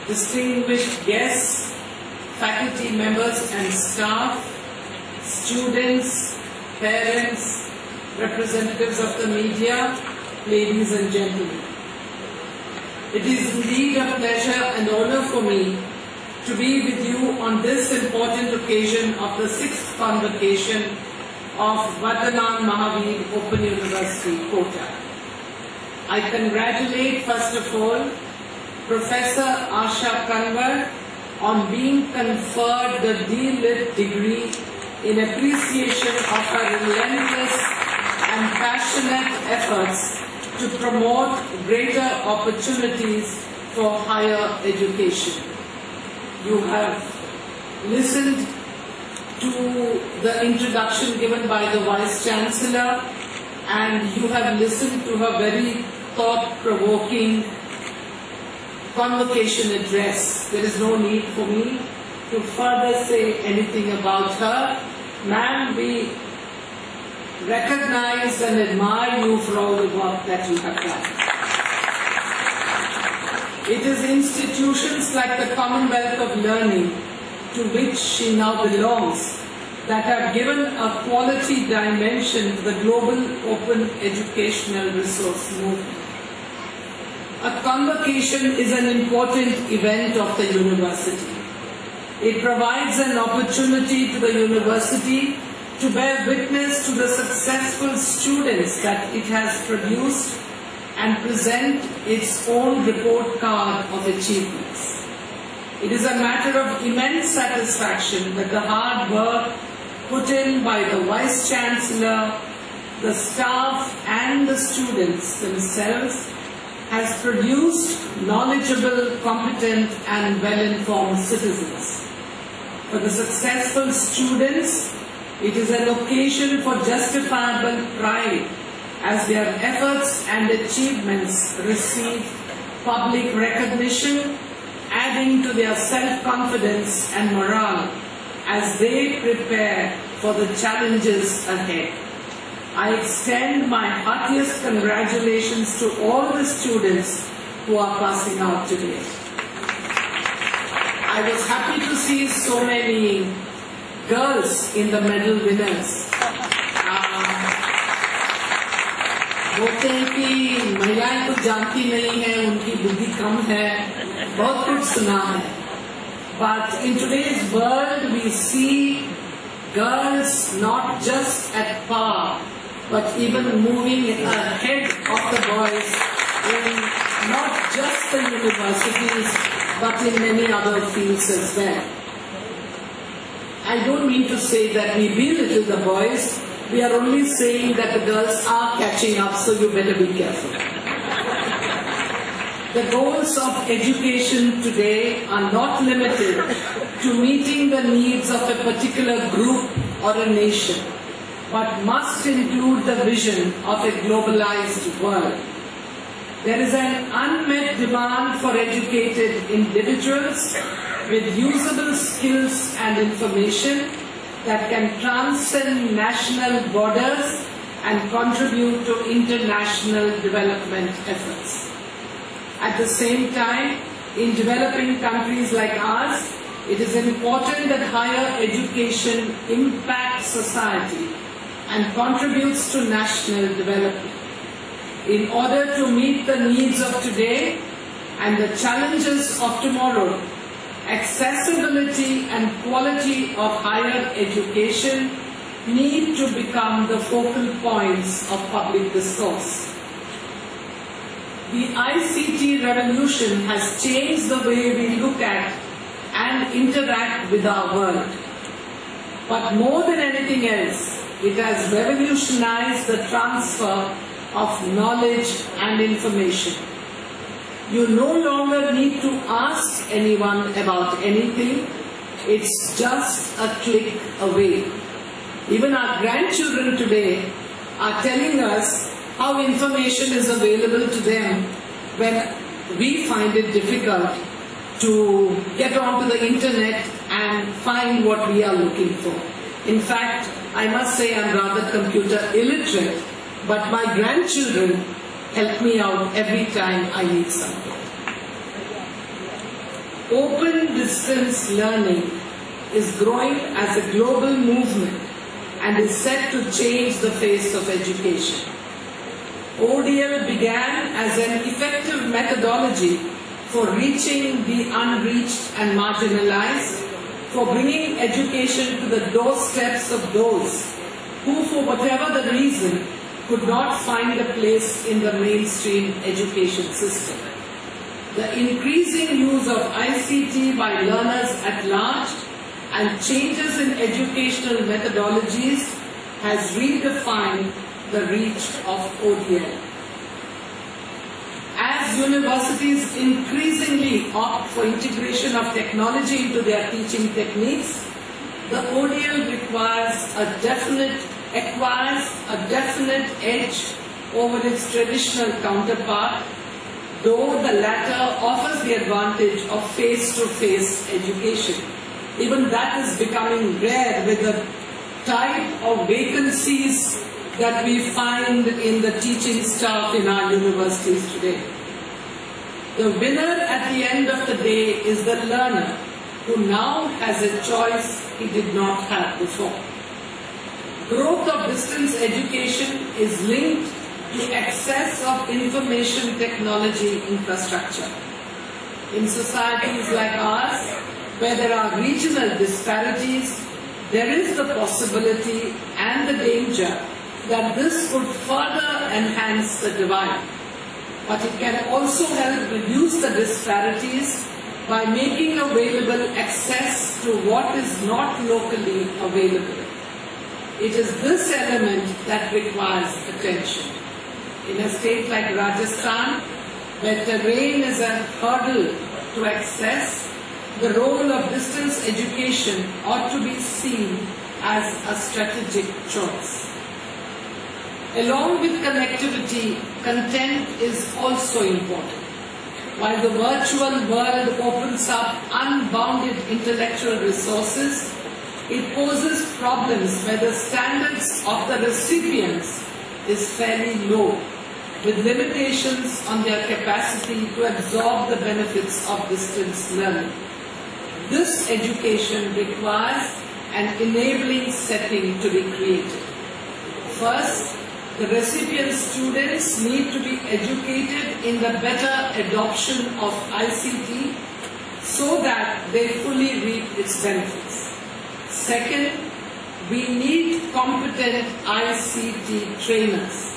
distinguished guests, faculty members and staff, students, parents, representatives of the media, ladies and gentlemen. It is indeed a pleasure and honor for me to be with you on this important occasion of the 6th convocation of Vardhaman Mahavir Open University, Kota. I congratulate first of all Professor Asha Kanwar on being conferred the D.Litt degree in appreciation of her relentless and passionate efforts to promote greater opportunities for higher education. You have listened to the introduction given by the Vice Chancellor, and you have listened to her very thought-provoking convocation address. There is no need for me to further say anything about her. Ma'am, we recognize and admire you for all the work that you have done. It is institutions like the Commonwealth of Learning, to which she now belongs, that have given a quality dimension to the global open educational resource movement. A convocation is an important event of the university. It provides an opportunity to the university to bear witness to the successful students that it has produced and present its own report card of achievements. It is a matter of immense satisfaction that the hard work put in by the Vice Chancellor, the staff and the students themselves has produced knowledgeable, competent and well-informed citizens. For the successful students, it is an occasion for justifiable pride as their efforts and achievements receive public recognition, adding to their self-confidence and morale as they prepare for the challenges ahead. I extend my heartiest congratulations to all the students who are passing out today. I was happy to see so many girls in the medal winners. बोलते हैं कि महिलाएं कुछ जानती नहीं हैं, उनकी बुद्धि कम है, बहुत कुछ सुना है. But in today's world we see girls not just at par, but even moving ahead of the boys in not just the universities, but in many other fields as well. I don't mean to say that we belittle the boys. We are only saying that the girls are catching up, so you better be careful. The goals of education today are not limited to meeting the needs of a particular group or a nation, but must include the vision of a globalized world. There is an unmet demand for educated individuals with usable skills and information that can transcend national borders and contribute to international development efforts. At the same time, in developing countries like ours, it is important that higher education impacts society and contributes to national development. In order to meet the needs of today and the challenges of tomorrow, accessibility and quality of higher education need to become the focal points of public discourse. The ICT revolution has changed the way we look at and interact with our world. But more than anything else, it has revolutionized the transfer of knowledge and information. You no longer need to ask anyone about anything. It's just a click away. Even our grandchildren today are telling us how information is available to them when we find it difficult to get onto the internet and find what we are looking for. In fact, I must say I'm rather computer illiterate, but my grandchildren help me out every time I need something. Open distance learning is growing as a global movement and is set to change the face of education. ODL began as an effective methodology for reaching the unreached and marginalized, for bringing education to the doorsteps of those who, for whatever the reason, could not find a place in the mainstream education system. The increasing use of ICT by learners at large and changes in educational methodologies has redefined the reach of ODL. As universities increasingly opt for integration of technology into their teaching techniques, the ODL acquires a definite edge over its traditional counterpart, though the latter offers the advantage of face-to-face education. Even that is becoming rare with the type of vacancies that we find in the teaching staff in our universities today. The winner at the end of the day is the learner, who now has a choice he did not have before. Growth of distance education is linked to access of information technology infrastructure. In societies like ours, where there are regional disparities, there is the possibility and the danger that this could further enhance the divide. But it can also help reduce the disparities by making available access to what is not locally available. It is this element that requires attention. In a state like Rajasthan, where terrain is a hurdle to access, the role of distance education ought to be seen as a strategic choice. Along with connectivity, content is also important. While the virtual world opens up unbounded intellectual resources, it poses problems where the standards of the recipients is fairly low, with limitations on their capacity to absorb the benefits of distance learning. This education requires an enabling setting to be created. First, the recipient students need to be educated in the better adoption of ICT so that they fully reap its benefits. Second, we need competent ICT trainers.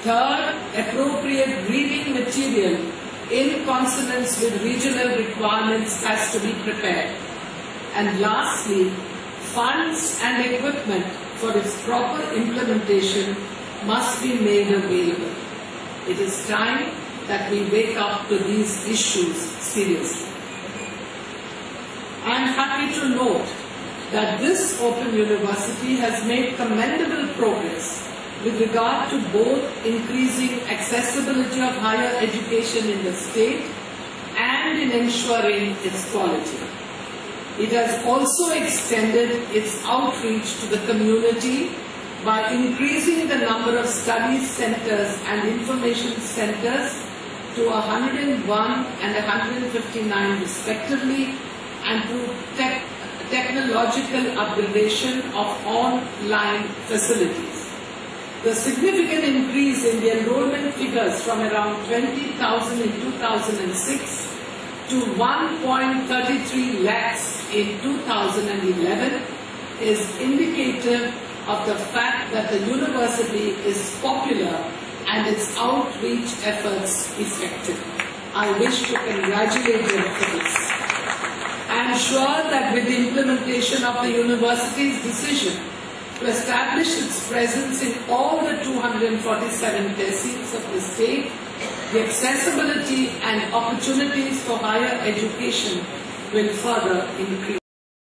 Third, appropriate reading material in consonance with regional requirements has to be prepared. And lastly, funds and equipment for its proper implementation must be made available. It is time that we wake up to these issues seriously. I am happy to note that this Open University has made commendable progress with regard to both increasing accessibility of higher education in the state and in ensuring its quality. It has also extended its outreach to the community by increasing the number of study centers and information centers to 101 and 159 respectively, and to technological upgradation of online facilities. The significant increase in the enrollment figures from around 20,000 in 2006 to 1.33 lakhs in 2011 is indicative of the fact that the university is popular and its outreach efforts effective. I wish to congratulate them for this. I am sure that with the implementation of the university's decision to establish its presence in all the 247 tehsils of the state, the accessibility and opportunities for higher education will further increase.